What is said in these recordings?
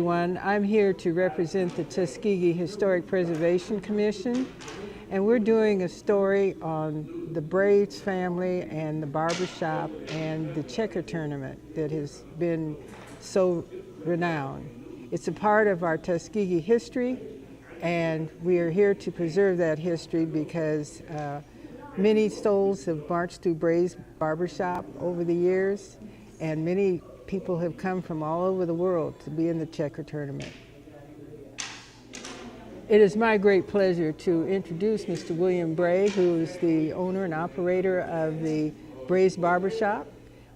everyone. I'm here to represent the Tuskegee Historic Preservation Commission, and we're doing a story on the Bray's family and the barbershop and the checker tournament that has been so renowned. It's a part of our Tuskegee history, and we are here to preserve that history because many souls have marched through Bray's barbershop over the years, and many people have come from all over the world to be in the checker tournament. It is my great pleasure to introduce Mr. William Bae, who is the owner and operator of the Bray's Barbershop,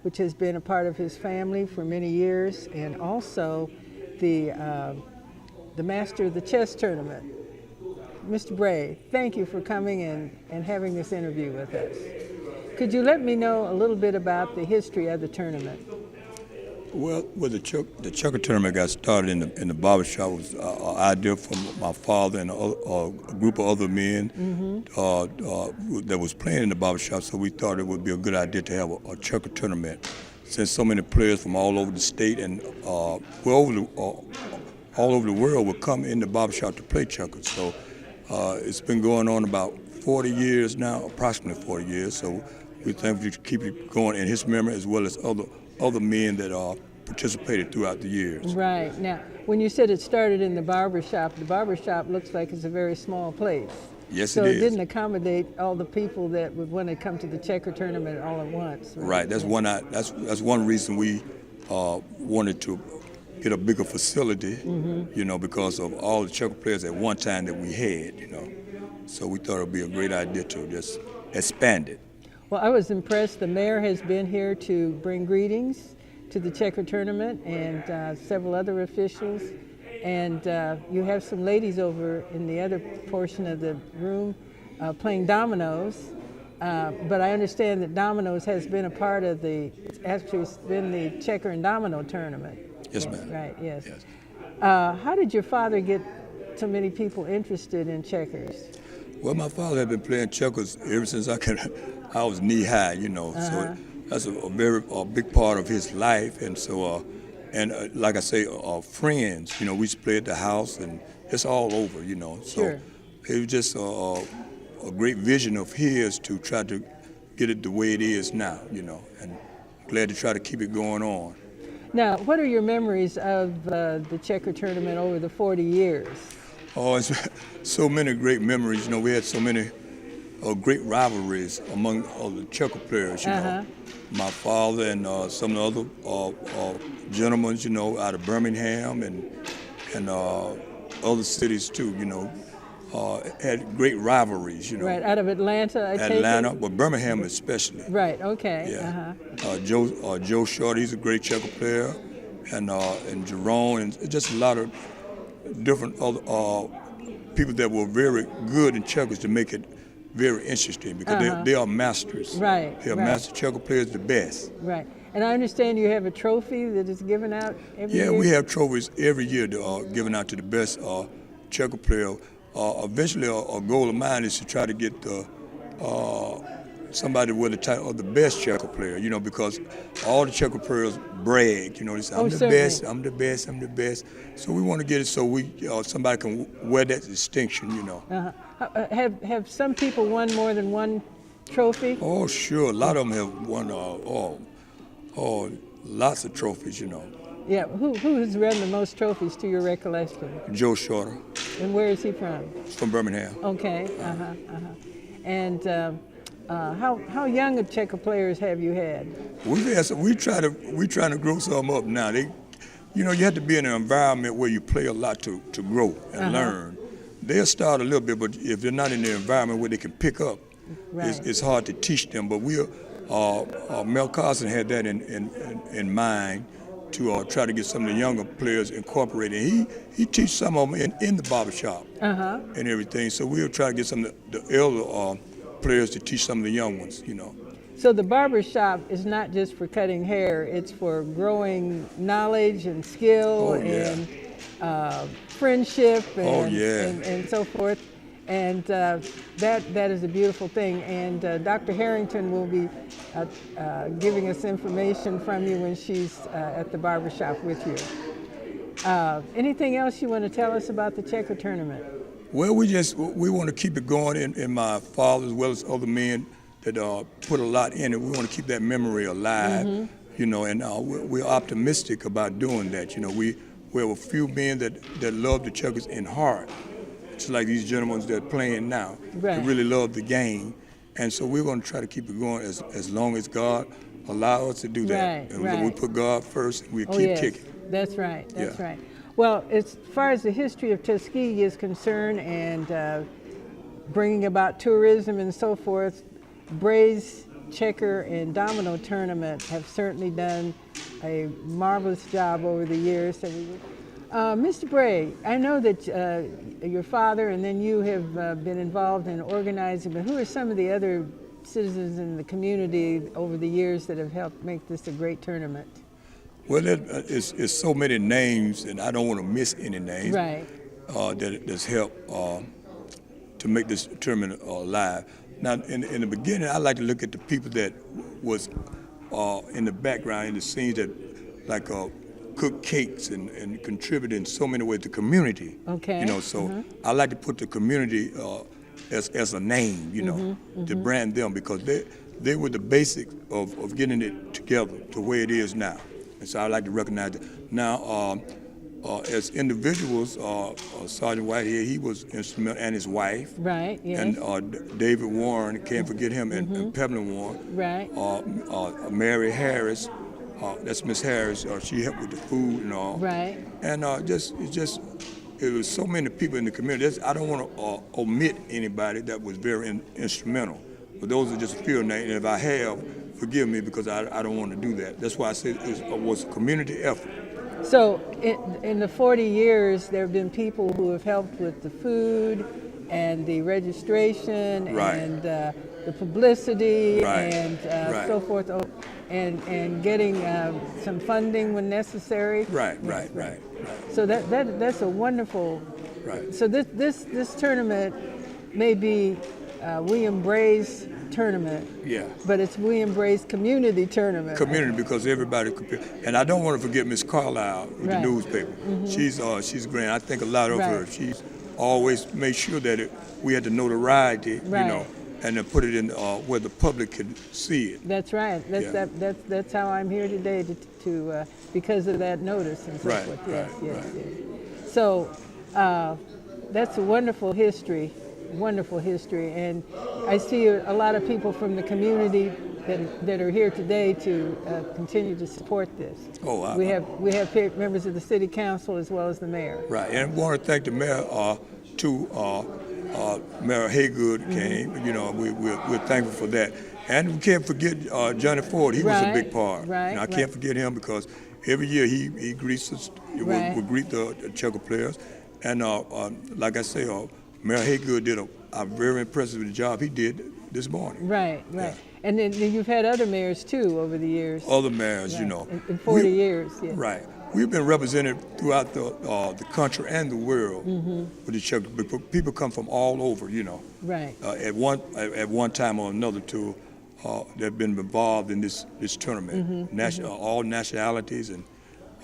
which has been a part of his family for many years, and also the master of the chess tournament. Mr. Bray, thank you for coming and having this interview with us. Could you let me know a little bit about the history of the tournament? Well, the checker tournament got started in the barbershop. It was an idea from my father and a group of other men that was playing in the barbershop, so we thought it would be a good idea to have a checker tournament. Since so many players from all over the state and all over the world would come in the barbershop to play checkers. So it's been going on about 40 years now, approximately 40 years, so we think we should keep it going in his memory as well as other men that participated throughout the years. Right. Now, when you said it started in the barbershop looks like it's a very small place. Yes, so it is. So it didn't accommodate all the people that would want to come to the checker tournament all at once. Right. That's one reason we wanted to get a bigger facility, you know, because of all the checker players at one time that we had, you know. So we thought it would be a great idea to just expand it. Well, I was impressed. The mayor has been here to bring greetings to the checker tournament, and several other officials. And you have some ladies over in the other portion of the room playing dominoes. But I understand that dominoes has been a part of it's been the checker and domino tournament. Yes, ma'am. Right, yes. How did your father get so many people interested in checkers? Well, my father had been playing checkers ever since I was knee high, you know. So that's a very big part of his life, and so like I say, friends, you know, we used to play at the house, and it's all over, you know. So sure. It was just a great vision of his to try to get it the way it is now, you know, and glad to try to keep it going on. Now, what are your memories of the checker tournament over the 40 years? Oh, it's so many great memories. You know, we had so many great rivalries among the checker players, you know. My father and some of the other gentlemen, you know, out of Birmingham and other cities too, you know, had great rivalries, you know. Right, out of Atlanta, I take it? Atlanta, but Birmingham especially. Right, okay. Yeah. Joe Short, he's a great checker player, and Jerome, and just a lot of different other people that were very good in checkers to make it very interesting, because they are masters. Right. They are master checker players, the best. Right. And I understand you have a trophy that is given out every year? Yeah, we have trophies every year given out to the best checker player. Eventually, a goal of mine is to try to get somebody with the title of the best checker player, you know, because all the checker players brag, you know, they say, I'm the best, I'm the best, I'm the best. So we want to get it so somebody can wear that distinction, you know. Have some people won more than one trophy? Oh, sure. A lot of them have won lots of trophies, you know. Yeah. Who has won the most trophies to your recollection? Joe Shorter. And where is he from? From Birmingham. Okay. And how young of checker players have you had? We trying to grow some up now. You know, you have to be in an environment where you play a lot to grow and learn. They'll start a little bit, but if they're not in the environment where they can pick up, it's hard to teach them. But Mel Carson had that in mind to try to get some of the younger players incorporated. He teaches some of them in the barbershop and everything. So we'll try to get some of the elder players to teach some of the young ones, you know. So the barbershop is not just for cutting hair, it's for growing knowledge and skill and friendship and so forth. And that is a beautiful thing. And Dr. Harrington will be giving us information from you when she's at the barbershop with you. Anything else you want to tell us about the checker tournament? Well, we want to keep it going, and my father as well as other men that put a lot in it. We want to keep that memory alive, you know, and we're optimistic about doing that. You know, we have a few men that love the checkers in heart, just like these gentlemen that are playing now. Right. They really love the game, and so we're going to try to keep it going as long as God allow us to do that. Right, And right. we put God first, and we Oh, keep yes. kicking. That's right. That's Yeah. right. Well, as far as the history of Tuskegee is concerned and bringing about tourism and so forth, Bray's checker and domino tournament have certainly done a marvelous job over the years. So Mr. Bray, I know that your father and then you have been involved in organizing, but who are some of the other citizens in the community over the years that have helped make this a great tournament? Well, it's so many names, and I don't want to miss any names. Right. That's helped to make this tournament alive. Now, in the beginning, I like to look at the people that was in the background, in the scenes that like cook cakes and contribute in so many ways to the community. Okay. You know, so I like to put the community as a name, you know, to brand them, because they were the basic of getting it together to where it is now. And so I like to recognize that. Now, as individuals, Sergeant White here, he was instrumental, and his wife. Right, yes. And David Warren, can't forget him, and Pamela Warren. Right. Mary Harris, that's Miss Harris, she helped with the food and all. Right. And it was so many people in the community. I don't want to omit anybody that was very instrumental. But those are just a few names, and if I have, forgive me, because I don't want to do that. That's why I say it was a community effort. So in the 40 years, there have been people who have helped with the food and the registration Right. and the publicity Right. and Right. so forth, and getting some funding when necessary. Right. So that's a wonderful. Right. So this tournament may be William Bray's tournament. Yeah. But it's William Bray's community tournament. Community, because everybody could. And I don't want to forget Miss Carlisle with Right. the newspaper. She's great. I think a lot of her. Right. She's always made sure that we had the notoriety, Right. you know, and to put it in where the public could see it. That's right. Yeah. That's how I'm here today to because of that notice and so Right, forth. Yes, right, yes, right. yes. So that's a wonderful history, and I see a lot of people from the community that are here today to continue to support this. Oh, we have members of the city council as well as the mayor. Right, and I want to thank the mayor too. Mayor Haygood came. You know, we're thankful for that, and we can't forget Johnny Ford. He was a big part. Right, and I can't forget him, because every year he greets us. Right. Will greet the checker players, and like I say, Mayor Haygood did a very impressive job he did this morning. Right. Yeah. And then you've had other mayors too over the years. Other mayors, Right. you know. In 40 years, yeah. Right. We've been represented throughout the country and the world with the checker. People come from all over, you know. Right. At one time or another too, they've been involved in this tournament. All nationalities, and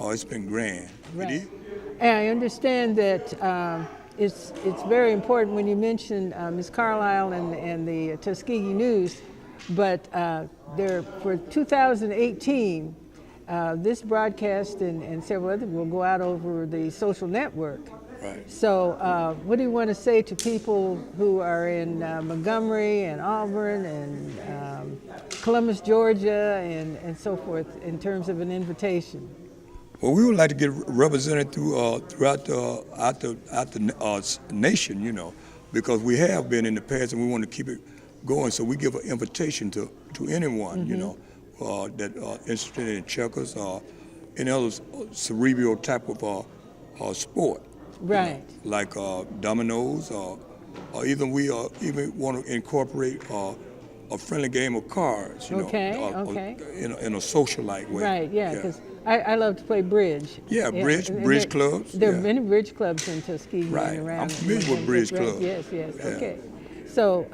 it's been grand. Right. It is. And I understand that it's very important when you mention Ms. Carlisle and the Tuskegee News, but for 2018, this broadcast and several others will go out over the social network. Right. So what do you want to say to people who are in Montgomery and Auburn and Columbus, Georgia, and so forth, in terms of an invitation? Well, we would like to get represented throughout the nation, you know, because we have been in the past, and we want to keep it going. So we give an invitation to anyone, you know, that interested in checkers or any other cerebral type of sport. Right. You know, like dominoes, or even we even want to incorporate a friendly game of cards, you know, Okay. in a social-like way. Right, yeah, because I love to play bridge. Yeah, bridge clubs. There are yeah. many bridge clubs in Tuskegee Right. and around. I'm familiar with bridge Right, clubs. Yes, Yeah. okay. So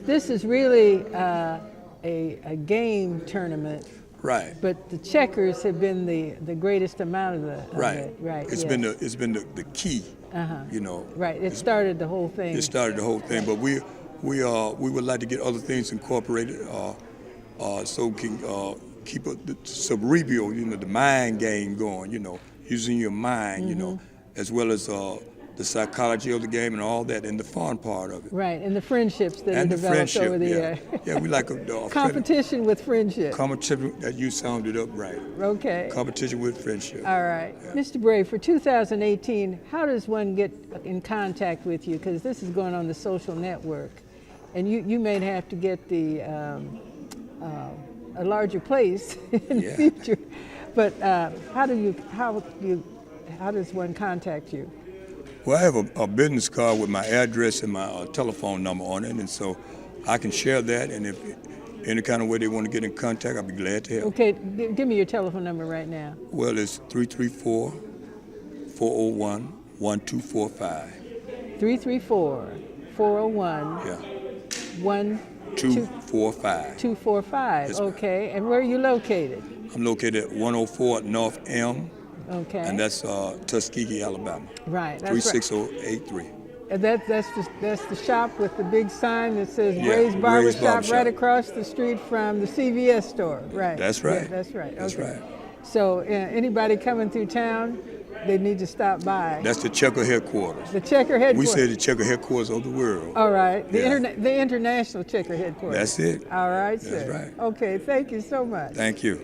this is really a game tournament Right. But the checkers have been the greatest amount of the Right. it. Right. It's yes. been the key. You know. Right. It started the whole thing. It started the whole thing, but we would like to get other things incorporated, so we can keep the cerebral, you know, the mind game going. You know, using your mind. You know, as well as the psychology of the game and all that, and the fun part of it. Right, and the friendships that are And the developed friendship, over the year. Yeah, we like a Competition with friendship. competition. That you sounded up right. Okay. Competition with friendship. All right. Yeah. Mr. Bray, for 2018, how does one get in contact with you? Because this is going on the social network, and you may have to get a larger place in the future. But how does one contact you? Well, I have a business card with my address and my telephone number on it, and so I can share that. And if any kind of way they want to get in contact, I'll be glad to help. Okay, give me your telephone number right now. Well, it's 334-401-1245. 334-401. Yeah. 1245. 245. Yes, ma'am. Okay, and where are you located? I'm located at 104 North M, Okay. and that's Tuskegee, Alabama. Right, that's right. 36083. And that's the shop with the big sign that says Yeah, Bray's Bray's Barbershop Barbershop. right across the street from the CVS store. Right. That's right. Yeah, that's right. That's okay. right. So anybody coming through town, they need to stop by. That's the checker headquarters. The checker headquarters. We say the checker headquarters of the world. All right. The Yeah. the international checker headquarters. That's it. All right, That's sir. right. Okay, thank you so much. Thank you.